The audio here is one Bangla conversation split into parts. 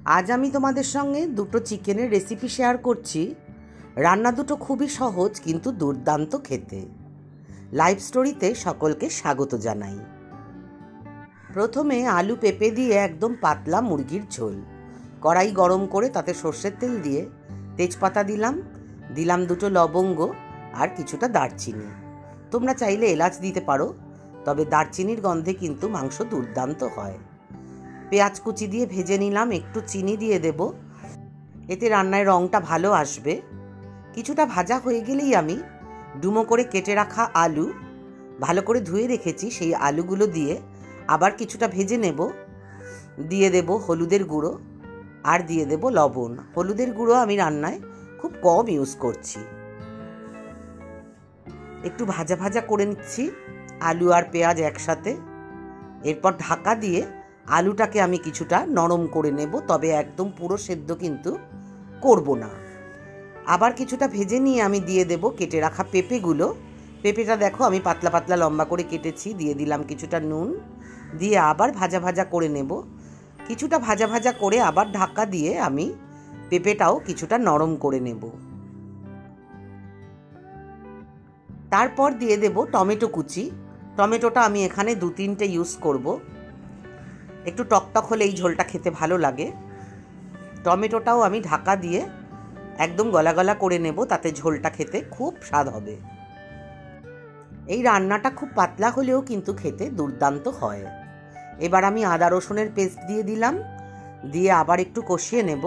আজ আমি তোমাদের সঙ্গে দুটো চিকেনের রেসিপি শেয়ার করছি। রান্না দুটো খুবই সহজ কিন্তু দুর্দান্ত খেতে। লাইভ স্টোরিতে সকলকে স্বাগত জানাই। প্রথমে আলু পেঁপে দিয়ে একদম পাতলা মুরগির ঝোল। কড়াই গরম করে তাতে সর্ষের তেল দিয়ে তেজপাতা দিলাম দুটো লবঙ্গ আর কিছুটা দারচিনি। তোমরা চাইলে এলাচ দিতে পারো, তবে দারচিনির গন্ধে কিন্তু মাংস দুর্দান্ত হয়। পেঁয়াজ কুচি দিয়ে ভেজে নিলাম, একটু চিনি দিয়ে দেব, এতে রান্নায় রঙটা ভালো আসবে। কিছুটা ভাজা হয়ে গেলেই আমি ডুমো করে কেটে রাখা আলু, ভালো করে ধুয়ে রেখেছি, সেই আলুগুলো দিয়ে আবার কিছুটা ভেজে নেব। দিয়ে দেব হলুদের গুঁড়ো আর দিয়ে দেব লবণ। হলুদের গুঁড়ো আমি রান্নায় খুব কম ইউজ করছি। একটু ভাজা ভাজা করে নিচ্ছি আলু আর পেঁয়াজ একসাথে। এরপর ঢাকা দিয়ে আলুটাকে আমি কিছুটা নরম করে নেব, তবে একদম পুরো সেদ্ধ কিন্তু করব না। আবার কিছুটা ভেজে নিয়ে আমি দিয়ে দেব কেটে রাখা পেঁপেগুলো। পেঁপেটা দেখো আমি পাতলা পাতলা লম্বা করে কেটেছি। দিয়ে দিলাম কিছুটা নুন, দিয়ে আবার ভাজা ভাজা করে নেব। কিছুটা ভাজা ভাজা করে আবার ঢাকা দিয়ে আমি পেঁপেটাও কিছুটা নরম করে নেব। তারপর দিয়ে দেব টমেটো কুচি। টমেটোটা আমি এখানে 2-3টে ইউজ করব। একটু টকটক হলে এই ঝোলটা খেতে ভালো লাগে। টমেটোটাও আমি ঢাকা দিয়ে একদম গলা গলা করে নেব, তাতে ঝোলটা খেতে খুব স্বাদ হবে। এই রান্নাটা খুব পাতলা হলেও কিন্তু খেতে দুর্দান্ত হয়। এবার আমি আদা রসুনের পেস্ট দিয়ে দিলাম, দিয়ে আবার একটু কষিয়ে নেব।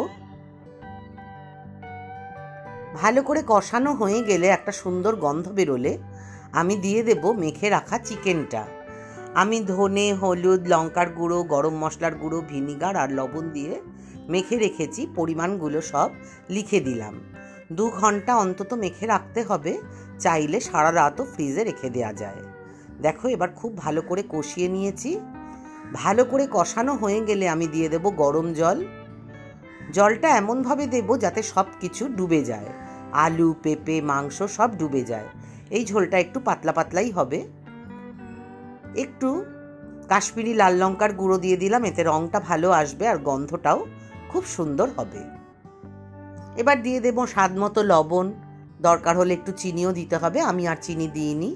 ভালো করে কষানো হয়ে গেলে একটা সুন্দর গন্ধ বেরোলে আমি দিয়ে দেব মেখে রাখা চিকেনটা। আমি ধনে, হলুদ, লঙ্কার গুঁড়ো, গরম মশলার গুঁড়ো, ভিনিগার আর লবণ দিয়ে মেখে রেখেছি। পরিমাণগুলো সব লিখে দিলাম। 2 ঘন্টা অন্তত মেখে রাখতে হবে, চাইলে সারা রাতও ফ্রিজে রেখে দেওয়া যায়। দেখো এবার খুব ভালো করে কষিয়ে নিয়েছি। ভালো করে কষানো হয়ে গেলে আমি দিয়ে দেব গরম জল। জলটা এমনভাবে দেব যাতে সব কিছু ডুবে যায়, আলু, পেঁপে, মাংস সব ডুবে যায়। এই ঝোলটা একটু পাতলা পাতলাই হবে। একটু কাশ্মীরি লাল লঙ্কার গুঁড়ো দিয়ে দিলাম, এতে রঙটা ভালো আসবে আর গন্ধটাও খুব সুন্দর হবে। এবার দিয়ে দেব স্বাদ মতো লবণ, দরকার হলে একটু চিনিও দিতে হবে, আমি আর চিনি দিইনি।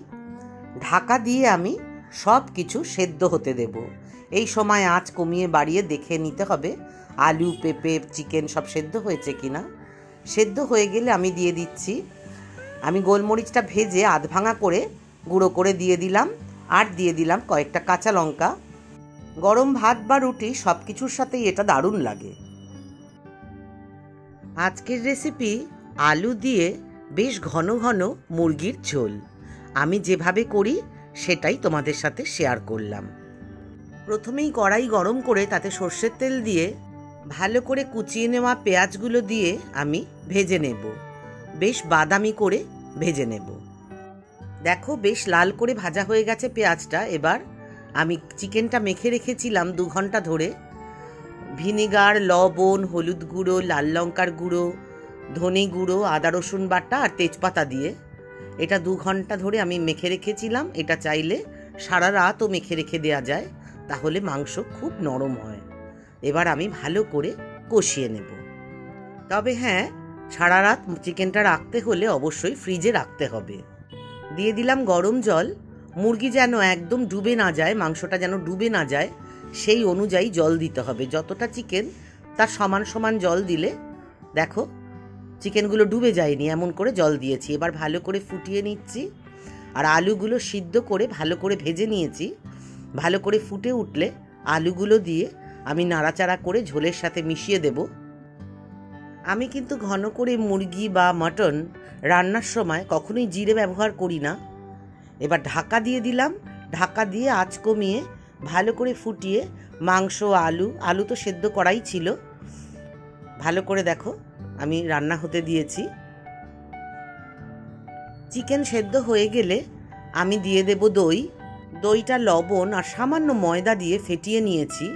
ঢাকা দিয়ে আমি সব কিছু সেদ্ধ হতে দেব। এই সময় আঁচ কমিয়ে বাড়িয়ে দেখে নিতে হবে আলু, পেঁপে, চিকেন সব সেদ্ধ হয়েছে কিনা। সেদ্ধ হয়ে গেলে আমি দিয়ে দিচ্ছি, আমি গোলমরিচটা ভেজে আধ ভাঙা করে গুঁড়ো করে দিয়ে দিলাম, আর দিয়ে দিলাম কয়েকটা কাঁচা লঙ্কা। গরম ভাত বা রুটি সব কিছুর সাথেই এটা দারুণ লাগে। আজকের রেসিপি আলু দিয়ে বেশ ঘন ঘন মুরগির ঝোল। আমি যেভাবে করি সেটাই তোমাদের সাথে শেয়ার করলাম। প্রথমেই কড়াই গরম করে তাতে সর্ষের তেল দিয়ে ভালো করে কুচিয়ে নেওয়া পেঁয়াজগুলো দিয়ে আমি ভেজে নেব, বেশ বাদামি করে ভেজে নেব। দেখো বেশ লাল করে ভাজা হয়ে গেছে পেঁয়াজটা। এবার আমি চিকেনটা মেখে রেখেছিলাম 2 ঘন্টা ধরে, ভিনিগার, লবণ, হলুদ গুঁড়ো, লাল লঙ্কার গুঁড়ো, ধনে গুঁড়ো, আদা রসুন বাটা আর তেজপাতা দিয়ে এটা 2 ঘন্টা ধরে আমি মেখে রেখেছিলাম। এটা চাইলে সারা রাতও মেখে রেখে দেওয়া যায়, তাহলে মাংস খুব নরম হয়। এবার আমি ভালো করে কষিয়ে নেব। তবে হ্যাঁ, সারা রাত চিকেনটা রাখতে হলে অবশ্যই ফ্রিজে রাখতে হবে। দিয়ে দিলাম গরম জল। মুরগি যেন একদম ডুবে না যায়, মাংসটা যেন ডুবে না যায়, সেই অনুযায়ী জল দিতে হবে। যতটা চিকেন তার সমান সমান জল দিলে, দেখো চিকেনগুলো ডুবে যায়নি, এমন করে জল দিয়েছি। এবার ভালো করে ফুটিয়ে নিচ্ছি, আর আলুগুলো সিদ্ধ করে ভালো করে ভেজে নিয়েছি। ভালো করে ফুটে উঠলে আলুগুলো দিয়ে আমি নাড়াচাড়া করে ঝোলের সাথে মিশিয়ে দেব। আমি কিন্তু ঘন করে মুরগি বা মাটন রান্নার সময় কখনোই জিরে ব্যবহার করি না। এবার ঢাকা দিয়ে দিলাম। ঢাকা দিয়ে আঁচ কমিয়ে ভালো করে ফুটিয়ে মাংস, আলু তো সেদ্ধ করাই ছিল, ভালো করে দেখো আমি রান্না হতে দিয়েছি। চিকেন সেদ্ধ হয়ে গেলে আমি দিয়ে দেব দই। দইটা লবণ আর সামান্য ময়দা দিয়ে ফেটিয়ে নিয়েছি।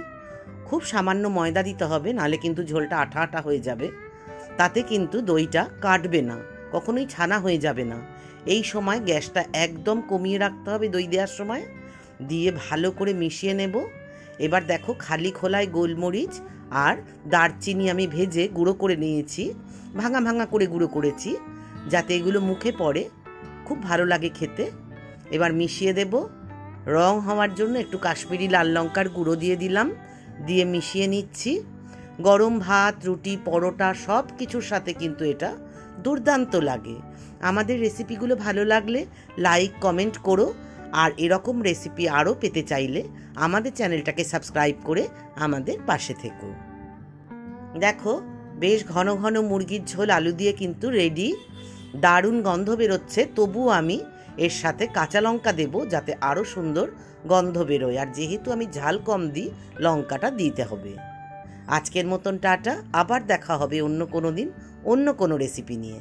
খুব সামান্য ময়দা দিতে হবে, নালে কিন্তু ঝোলটা আঠা আঠা হয়ে যাবে। তাতে কিন্তু দইটা কাটবে না, কখনোই ছানা হয়ে যাবে না। এই সময় গ্যাসটা একদম কমিয়ে রাখতে হবে দই দেওয়ার সময়। দিয়ে ভালো করে মিশিয়ে নেব। এবার দেখো খালি খোলায় গোলমরিচ আর দারচিনি আমি ভেজে গুঁড়ো করে নিয়েছি, ভাঙা ভাঙা করে গুঁড়ো করেছি যাতে এগুলো মুখে পড়ে, খুব ভালো লাগে খেতে। এবার মিশিয়ে দেব। রং হওয়ার জন্য একটু কাশ্মীরি লাল লঙ্কার গুঁড়ো দিয়ে দিলাম, দিয়ে মিশিয়ে নিচ্ছি। গরম ভাত, রুটি, পরোটা সব কিছুর সাথে কিন্তু এটা দুর্দান্ত লাগে। আমাদের রেসিপিগুলো ভালো লাগলে লাইক কমেন্ট করো, আর এরকম রেসিপি আরও পেতে চাইলে আমাদের চ্যানেলটাকে সাবস্ক্রাইব করে আমাদের পাশে থেকো। দেখো, বেশ ঘন ঘন মুরগির ঝোল আলু দিয়ে কিন্তু রেডি। দারুণ গন্ধ বেরোচ্ছে, তবুও আমি এর সাথে কাঁচা লঙ্কা দেবো যাতে আরও সুন্দর গন্ধ বেরোয়, আর যেহেতু আমি ঝাল কম দিই লঙ্কাটা দিতে হবে। আজকের মতন টাটা, আবার দেখা হবে অন্য কোনো দিন অন্য কোনো রেসিপি নিয়ে।